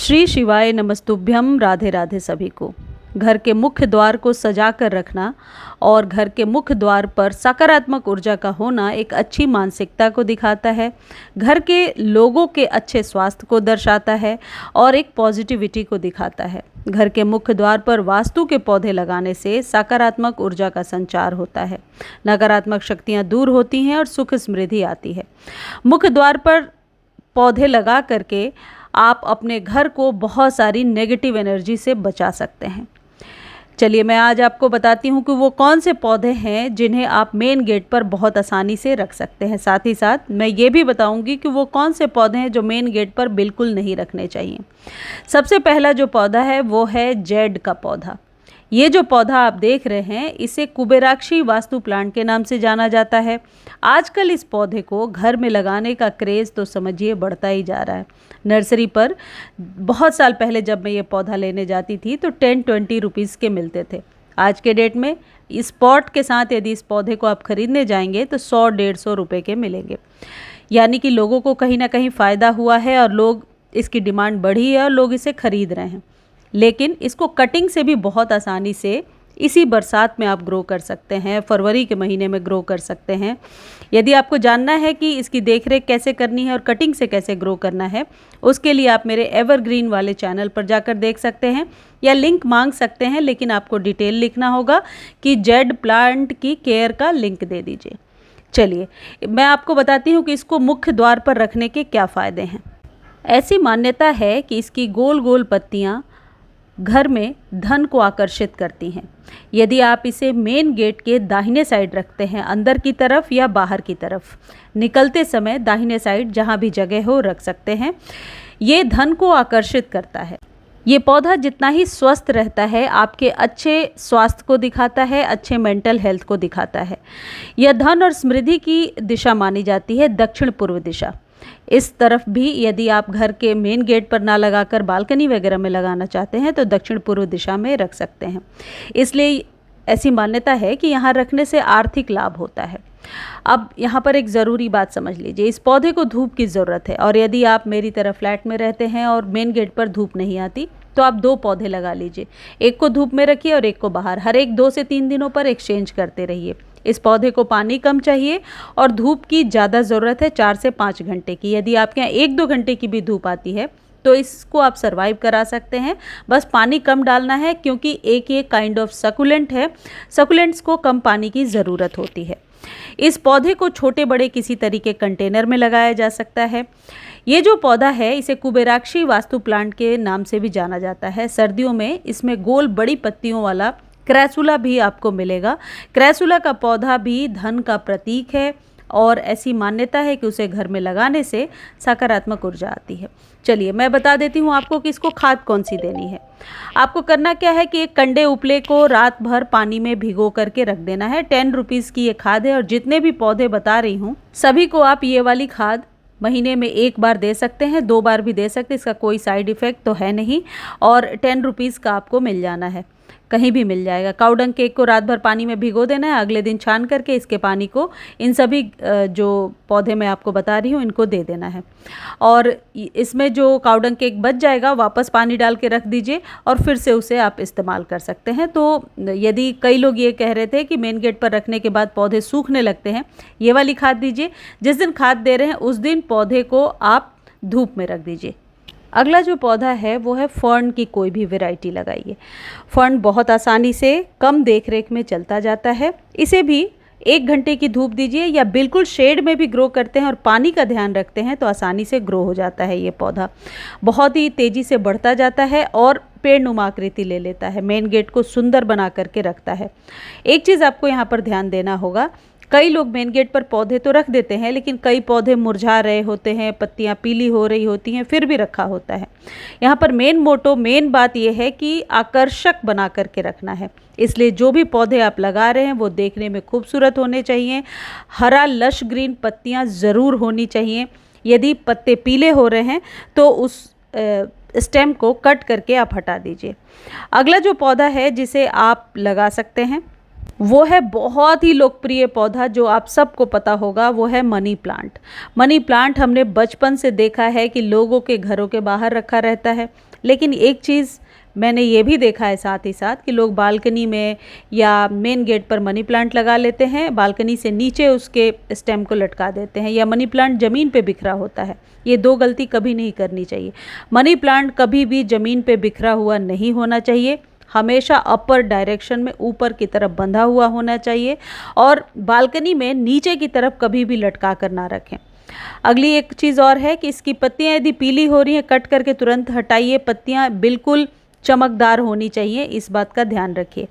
श्री शिवाय नमस्तुभ्यम। राधे राधे सभी को। घर के मुख्य द्वार को सजा कर रखना और घर के मुख्य द्वार पर सकारात्मक ऊर्जा का होना एक अच्छी मानसिकता को दिखाता है, घर के लोगों के अच्छे स्वास्थ्य को दर्शाता है और एक पॉजिटिविटी को दिखाता है। घर के मुख्य द्वार पर वास्तु के पौधे लगाने से सकारात्मक ऊर्जा का संचार होता है, नकारात्मक शक्तियाँ दूर होती हैं और सुख समृद्धि आती है। मुख्य द्वार पर पौधे लगा करके आप अपने घर को बहुत सारी नेगेटिव एनर्जी से बचा सकते हैं। चलिए मैं आज आपको बताती हूँ कि वो कौन से पौधे हैं जिन्हें आप मेन गेट पर बहुत आसानी से रख सकते हैं। साथ ही साथ मैं ये भी बताऊँगी कि वो कौन से पौधे हैं जो मेन गेट पर बिल्कुल नहीं रखने चाहिए। सबसे पहला जो पौधा है वो है जेड का पौधा। ये जो पौधा आप देख रहे हैं इसे कुबेराक्षी वास्तु प्लांट के नाम से जाना जाता है। आजकल इस पौधे को घर में लगाने का क्रेज़ तो समझिए बढ़ता ही जा रहा है। नर्सरी पर बहुत साल पहले जब मैं ये पौधा लेने जाती थी तो 10-20 रुपीज़ के मिलते थे। आज के डेट में इस पॉट के साथ यदि इस पौधे को आप ख़रीदने जाएंगे तो 100-150 रुपये के मिलेंगे। यानी कि लोगों को कहीं ना कहीं फ़ायदा हुआ है और लोग इसकी डिमांड बढ़ी है और लोग इसे ख़रीद रहे हैं। लेकिन इसको कटिंग से भी बहुत आसानी से इसी बरसात में आप ग्रो कर सकते हैं, फरवरी के महीने में ग्रो कर सकते हैं। यदि आपको जानना है कि इसकी देखरेख कैसे करनी है और कटिंग से कैसे ग्रो करना है, उसके लिए आप मेरे एवरग्रीन वाले चैनल पर जाकर देख सकते हैं या लिंक मांग सकते हैं, लेकिन आपको डिटेल लिखना होगा कि जेड प्लांट की केयर का लिंक दे दीजिए। चलिए मैं आपको बताती हूँ कि इसको मुख्य द्वार पर रखने के क्या फ़ायदे हैं। ऐसी मान्यता है कि इसकी गोल गोल पत्तियाँ घर में धन को आकर्षित करती हैं। यदि आप इसे मेन गेट के दाहिने साइड रखते हैं, अंदर की तरफ या बाहर की तरफ, निकलते समय दाहिने साइड जहां भी जगह हो रख सकते हैं। ये धन को आकर्षित करता है। ये पौधा जितना ही स्वस्थ रहता है आपके अच्छे स्वास्थ्य को दिखाता है, अच्छे मेंटल हेल्थ को दिखाता है। यह धन और समृद्धि की दिशा मानी जाती है, दक्षिण पूर्व दिशा। इस तरफ भी यदि आप घर के मेन गेट पर ना लगाकर बालकनी वगैरह में लगाना चाहते हैं तो दक्षिण पूर्व दिशा में रख सकते हैं। इसलिए ऐसी मान्यता है कि यहाँ रखने से आर्थिक लाभ होता है। अब यहाँ पर एक ज़रूरी बात समझ लीजिए, इस पौधे को धूप की ज़रूरत है और यदि आप मेरी तरह फ्लैट में रहते हैं और मेन गेट पर धूप नहीं आती तो आप 2 पौधे लगा लीजिए। एक को धूप में रखिए और एक को बाहर। हर एक 2 से 3 दिनों पर एक्सचेंज करते रहिए। इस पौधे को पानी कम चाहिए और धूप की ज़्यादा ज़रूरत है, 4 से 5 घंटे की। यदि आपके यहाँ 1-2 घंटे की भी धूप आती है तो इसको आप सरवाइव करा सकते हैं। बस पानी कम डालना है क्योंकि एक ये काइंड ऑफ सकुलेंट है। सकुलेंट्स को कम पानी की ज़रूरत होती है। इस पौधे को छोटे बड़े किसी तरीके कंटेनर में लगाया जा सकता है। ये जो पौधा है इसे कुबेराक्षी वास्तु प्लांट के नाम से भी जाना जाता है। सर्दियों में इसमें गोल बड़ी पत्तियों वाला क्रैसुला भी आपको मिलेगा। क्रैसुला का पौधा भी धन का प्रतीक है और ऐसी मान्यता है कि उसे घर में लगाने से सकारात्मक ऊर्जा आती है। चलिए मैं बता देती हूँ आपको कि इसको खाद कौन सी देनी है। आपको करना क्या है कि एक कंडे उपले को रात भर पानी में भिगो करके रख देना है। 10 रुपीज़ की ये खाद है और जितने भी पौधे बता रही हूँ सभी को आप ये वाली खाद महीने में 1 बार दे सकते हैं, 2 बार भी दे सकते हैं। इसका कोई साइड इफ़ेक्ट तो है नहीं और 10 रुपीज़ का आपको मिल जाना है, कहीं भी मिल जाएगा। काउडंग केक को रात भर पानी में भिगो देना है, अगले दिन छान करके इसके पानी को इन सभी जो पौधे मैं आपको बता रही हूँ इनको दे देना है। और इसमें जो काउडंग केक बच जाएगा वापस पानी डाल के रख दीजिए और फिर से उसे आप इस्तेमाल कर सकते हैं। तो यदि कई लोग ये कह रहे थे कि मेन गेट पर रखने के बाद पौधे सूखने लगते हैं, ये वाली खाद दीजिए। जिस दिन खाद दे रहे हैं उस दिन पौधे को आप धूप में रख दीजिए। अगला जो पौधा है वो है फर्न की कोई भी वैरायटी लगाइए। फर्न बहुत आसानी से कम देखरेख में चलता जाता है। इसे भी 1 घंटे की धूप दीजिए या बिल्कुल शेड में भी ग्रो करते हैं और पानी का ध्यान रखते हैं तो आसानी से ग्रो हो जाता है। ये पौधा बहुत ही तेज़ी से बढ़ता जाता है और पेड़ नुमा आकृति ले लेता है, मेन गेट को सुंदर बना करके रखता है। एक चीज़ आपको यहाँ पर ध्यान देना होगा, कई लोग मेन गेट पर पौधे तो रख देते हैं लेकिन कई पौधे मुरझा रहे होते हैं, पत्तियां पीली हो रही होती हैं, फिर भी रखा होता है। यहाँ पर मेन बात यह है कि आकर्षक बना करके रखना है। इसलिए जो भी पौधे आप लगा रहे हैं वो देखने में खूबसूरत होने चाहिए। हरा लश ग्रीन पत्तियां ज़रूर होनी चाहिए। यदि पत्ते पीले हो रहे हैं तो उस स्टेम को कट करके आप हटा दीजिए। अगला जो पौधा है जिसे आप लगा सकते हैं वो है बहुत ही लोकप्रिय पौधा जो आप सबको पता होगा, वो है मनी प्लांट। मनी प्लांट हमने बचपन से देखा है कि लोगों के घरों के बाहर रखा रहता है, लेकिन एक चीज़ मैंने ये भी देखा है साथ ही साथ कि लोग बालकनी में या मेन गेट पर मनी प्लांट लगा लेते हैं, बालकनी से नीचे उसके स्टेम को लटका देते हैं, या मनी प्लांट ज़मीन पे बिखरा होता है। ये दो गलती कभी नहीं करनी चाहिए। मनी प्लांट कभी भी ज़मीन पे बिखरा हुआ नहीं होना चाहिए, हमेशा अपर डायरेक्शन में ऊपर की तरफ बंधा हुआ होना चाहिए, और बालकनी में नीचे की तरफ कभी भी लटका कर ना रखें। अगली एक चीज़ और है कि इसकी पत्तियां यदि पीली हो रही हैं, कट करके तुरंत हटाइए। पत्तियां बिल्कुल चमकदार होनी चाहिए, इस बात का ध्यान रखिए।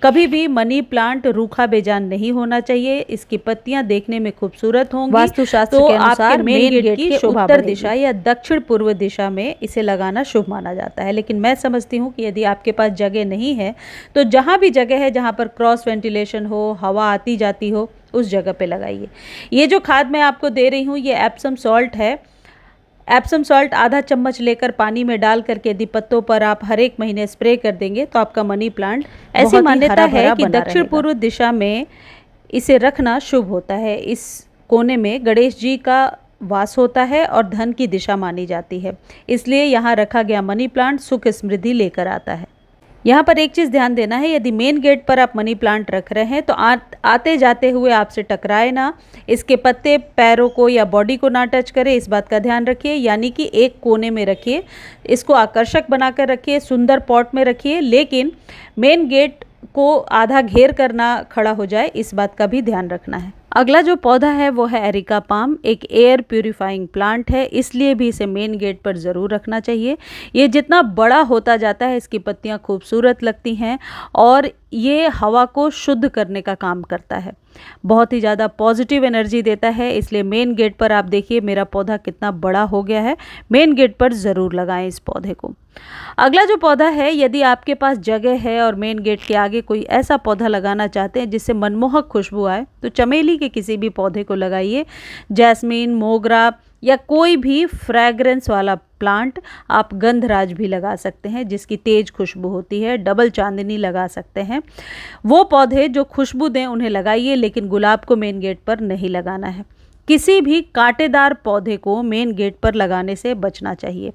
कभी भी मनी प्लांट रूखा बेजान नहीं होना चाहिए। इसकी पत्तियां देखने में खूबसूरत होंगी, वास्तुशास्त्र तो के अनुसार आपके मेन गेट की शोभा उत्तर दिशा या दक्षिण पूर्व दिशा में इसे लगाना शुभ माना जाता है। लेकिन मैं समझती हूँ कि यदि आपके पास जगह नहीं है तो जहाँ भी जगह है, जहाँ पर क्रॉस वेंटिलेशन हो, हवा आती जाती हो, उस जगह पे लगाइए। ये जो खाद मैं आपको दे रही हूँ, ये एप्सम सॉल्ट है। एप्सम सॉल्ट आधा चम्मच लेकर पानी में डाल करके यदि पत्तों पर आप हर एक महीने स्प्रे कर देंगे तो आपका मनी प्लांट, ऐसी मान्यता है कि दक्षिण पूर्व दिशा में इसे रखना शुभ होता है। इस कोने में गणेश जी का वास होता है और धन की दिशा मानी जाती है, इसलिए यहाँ रखा गया मनी प्लांट सुख समृद्धि लेकर आता है। यहाँ पर एक चीज़ ध्यान देना है, यदि मेन गेट पर आप मनी प्लांट रख रहे हैं तो आते जाते हुए आपसे टकराए ना, इसके पत्ते पैरों को या बॉडी को ना टच करे, इस बात का ध्यान रखिए। यानी कि एक कोने में रखिए, इसको आकर्षक बनाकर रखिए, सुंदर पॉट में रखिए, लेकिन मेन गेट को आधा घेर कर ना खड़ा हो जाए, इस बात का भी ध्यान रखना है। अगला जो पौधा है वो है एरिका पाम। एक एयर प्यूरिफाइंग प्लांट है, इसलिए भी इसे मेन गेट पर ज़रूर रखना चाहिए। ये जितना बड़ा होता जाता है, इसकी पत्तियां खूबसूरत लगती हैं और ये हवा को शुद्ध करने का काम करता है, बहुत ही ज़्यादा पॉजिटिव एनर्जी देता है। इसलिए मेन गेट पर आप देखिए मेरा पौधा कितना बड़ा हो गया है। मेन गेट पर ज़रूर लगाएं इस पौधे को। अगला जो पौधा है, यदि आपके पास जगह है और मेन गेट के आगे कोई ऐसा पौधा लगाना चाहते हैं जिससे मनमोहक खुशबू आए, तो चमेली के किसी भी पौधे को लगाइए। जैस्मीन, मोगरा या कोई भी फ्रैग्रेंस वाला प्लांट, आप गंधराज भी लगा सकते हैं जिसकी तेज खुशबू होती है। डबल चांदनी लगा सकते हैं। वो पौधे जो खुशबू दें उन्हें लगाइए, लेकिन गुलाब को मेन गेट पर नहीं लगाना है। किसी भी कांटेदार पौधे को मेन गेट पर लगाने से बचना चाहिए।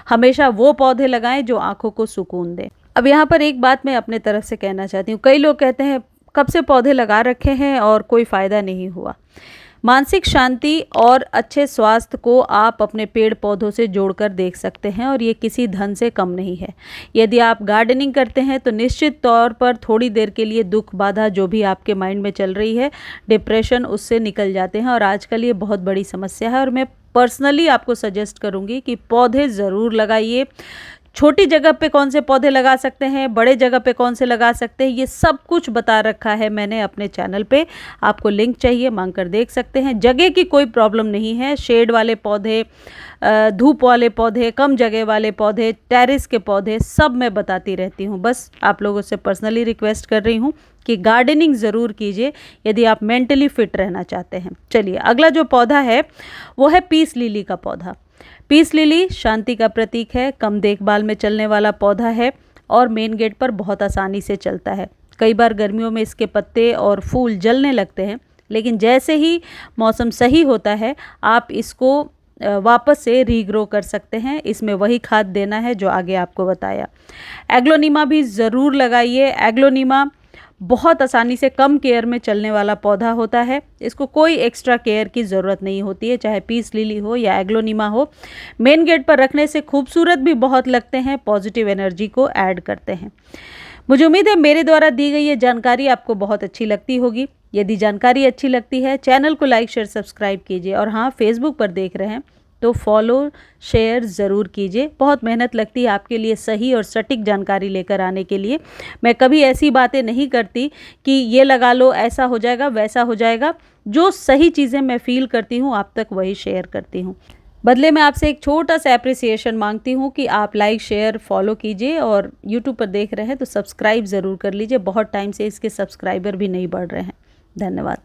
हमेशा वो पौधे लगाएं जो आंखों को सुकून दें। अब यहाँ पर एक बात मैं अपने तरफ से कहना चाहती हूँ। कई लोग कहते हैं कब से पौधे लगा रखे हैं और कोई फ़ायदा नहीं हुआ। मानसिक शांति और अच्छे स्वास्थ्य को आप अपने पेड़ पौधों से जोड़कर देख सकते हैं, और ये किसी धन से कम नहीं है। यदि आप गार्डनिंग करते हैं तो निश्चित तौर पर थोड़ी देर के लिए दुख बाधा जो भी आपके माइंड में चल रही है, डिप्रेशन, उससे निकल जाते हैं। और आजकल ये बहुत बड़ी समस्या है, और मैं पर्सनली आपको सजेस्ट करूँगी कि पौधे ज़रूर लगाइए। छोटी जगह पे कौन से पौधे लगा सकते हैं, बड़े जगह पे कौन से लगा सकते हैं, ये सब कुछ बता रखा है मैंने अपने चैनल पे। आपको लिंक चाहिए मांग कर देख सकते हैं। जगह की कोई प्रॉब्लम नहीं है। शेड वाले पौधे, धूप वाले पौधे, कम जगह वाले पौधे, टेरेस के पौधे, सब मैं बताती रहती हूँ। बस आप लोगों से पर्सनली रिक्वेस्ट कर रही हूँ कि गार्डनिंग ज़रूर कीजिए यदि आप मेंटली फिट रहना चाहते हैं। चलिए, अगला जो पौधा है वो है पीस लिली का पौधा। पीस लिली शांति का प्रतीक है, कम देखभाल में चलने वाला पौधा है और मेन गेट पर बहुत आसानी से चलता है। कई बार गर्मियों में इसके पत्ते और फूल जलने लगते हैं, लेकिन जैसे ही मौसम सही होता है आप इसको वापस से रीग्रो कर सकते हैं। इसमें वही खाद देना है जो आगे आपको बताया। एग्लोनीमा भी ज़रूर लगाइए। एग्लोनीमा बहुत आसानी से कम केयर में चलने वाला पौधा होता है। इसको कोई एक्स्ट्रा केयर की ज़रूरत नहीं होती है, चाहे पीस लिली हो या एग्लोनीमा हो। मेन गेट पर रखने से खूबसूरत भी बहुत लगते हैं, पॉजिटिव एनर्जी को ऐड करते हैं। मुझे उम्मीद है मेरे द्वारा दी गई ये जानकारी आपको बहुत अच्छी लगती होगी। यदि जानकारी अच्छी लगती है, चैनल को लाइक, शेयर, सब्सक्राइब कीजिए। और हाँ, फेसबुक पर देख रहे हैं तो फॉलो, शेयर ज़रूर कीजिए। बहुत मेहनत लगती है आपके लिए सही और सटीक जानकारी लेकर आने के लिए। मैं कभी ऐसी बातें नहीं करती कि ये लगा लो, ऐसा हो जाएगा, वैसा हो जाएगा। जो सही चीज़ें मैं फील करती हूँ आप तक वही शेयर करती हूँ। बदले में आपसे एक छोटा सा एप्रिसिएशन मांगती हूँ कि आप लाइक, शेयर, फॉलो कीजिए। और यूट्यूब पर देख रहे हैं तो सब्सक्राइब ज़रूर कर लीजिए। बहुत टाइम से इसके सब्सक्राइबर भी नहीं बढ़ रहे हैं। धन्यवाद।